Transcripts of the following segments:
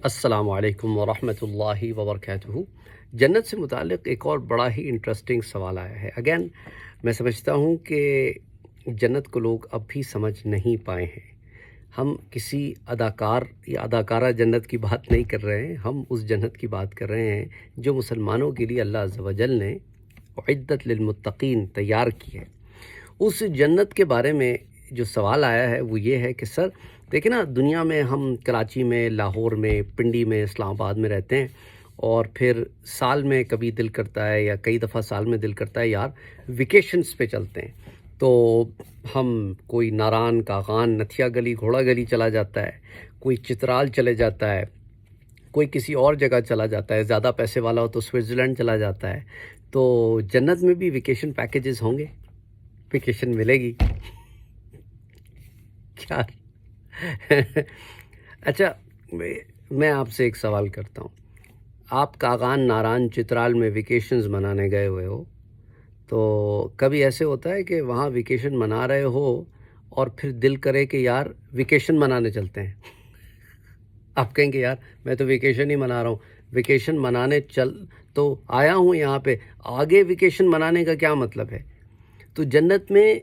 السلام علیکم ورحمۃ اللہ وبرکاتہ۔ جنت سے متعلق ایک اور بڑا ہی انٹرسٹنگ سوال آیا ہے۔ اگین میں سمجھتا ہوں کہ جنت کو لوگ اب بھی سمجھ نہیں پائے ہیں۔ ہم کسی اداکار یا اداکارہ جنت کی بات نہیں کر رہے ہیں، ہم اس جنت کی بات کر رہے ہیں جو مسلمانوں کے لیے اللہ عز و جل نے اعدت للمتقین تیار کی ہے۔ اس جنت کے بارے میں جو سوال آیا ہے وہ یہ ہے کہ سر دیکھیں نا، دنیا میں ہم کراچی میں، لاہور میں، پنڈی میں، اسلام آباد میں رہتے ہیں، اور پھر سال میں کبھی دل کرتا ہے یا کئی دفعہ سال میں دل کرتا ہے یار ویکیشنز پہ چلتے ہیں، تو ہم کوئی ناران، کاغان، نتھیا گلی، گھوڑا گلی چلا جاتا ہے، کوئی چترال چلے جاتا ہے، کوئی کسی اور جگہ چلا جاتا ہے، زیادہ پیسے والا ہو تو سوئٹزرلینڈ چلا جاتا ہے۔ تو جنت میں بھی ویکیشن پیکیجز ہوں گے، ویکیشن ملے گی کیا؟ اچھا، میں آپ سے ایک سوال کرتا ہوں۔ آپ کاغان، ناران، چترال میں ویکیشنز منانے گئے ہوئے ہو، تو کبھی ایسے ہوتا ہے کہ وہاں ویکیشن منا رہے ہو اور پھر دل کرے کہ یار ویکیشن منانے چلتے ہیں؟ آپ کہیں گے یار میں تو ویکیشن ہی منا رہا ہوں، ویکیشن منانے تو آیا ہوں یہاں پہ، آگے ویکیشن منانے کا کیا مطلب ہے؟ تو جنت میں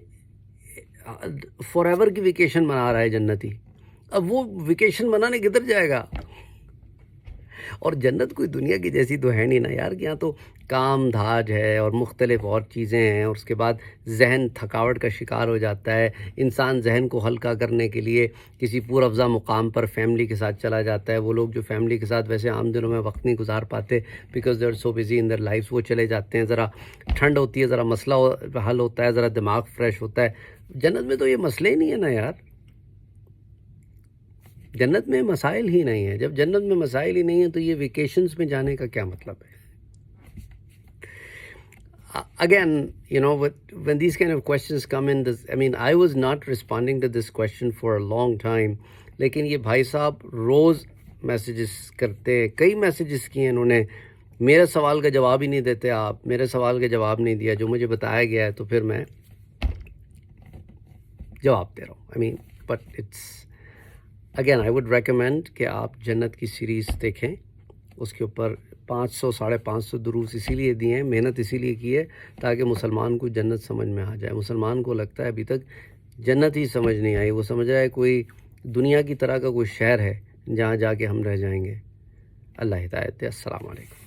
فار ایور کی ویکیشن منا رہا ہے جنتی، اب وہ ویکیشن منانے کدھر جائے گا؟ اور جنت کوئی دنیا کی جیسی تو ہے نہیں نا یار، کہ یہاں تو کام دھاج ہے اور مختلف اور چیزیں ہیں، اور اس کے بعد ذہن تھکاوٹ کا شکار ہو جاتا ہے، انسان ذہن کو ہلکا کرنے کے لیے کسی پور افزا مقام پر فیملی کے ساتھ چلا جاتا ہے۔ وہ لوگ جو فیملی کے ساتھ ویسے عام دنوں میں وقت نہیں گزار پاتے because they are so busy in their lives, وہ چلے جاتے ہیں، ذرا ٹھنڈ ہوتی ہے، ذرا مسئلہ حل ہوتا ہے، ذرا دماغ فریش ہوتا ہے۔ جنت میں تو یہ مسئلہ ہی نہیں ہے نا یار، جنت میں مسائل ہی نہیں ہیں۔ جب جنت میں مسائل ہی نہیں ہیں تو یہ ویکیشنز میں جانے کا کیا مطلب ہے؟ Again, when these kind of questions come in, I was not responding to this question for a long time, لیکن یہ بھائی صاحب روز میسیجز کرتے، کئی میسیجز کیے انہوں نے، میرے سوال کا جواب ہی نہیں دیتے، آپ میرے سوال کا جواب نہیں دیا جو مجھے بتایا گیا ہے، تو پھر میں جواب دے رہا ہوں۔ but it's again I would recommend کہ آپ جنت کی سیریز دیکھیں، اس کے اوپر 500 550 دروس اسی لیے دیے ہیں، محنت اسی لیے کی ہے تاکہ مسلمان کو جنت سمجھ میں آ جائے۔ مسلمان کو لگتا ہے ابھی تک جنت ہی سمجھ نہیں آئی، وہ سمجھ رہا ہے کوئی دنیا کی طرح کا کوئی شہر ہے جہاں جا کے ہم رہ جائیں گے۔ اللہ ہدایت دے۔ السلام علیکم۔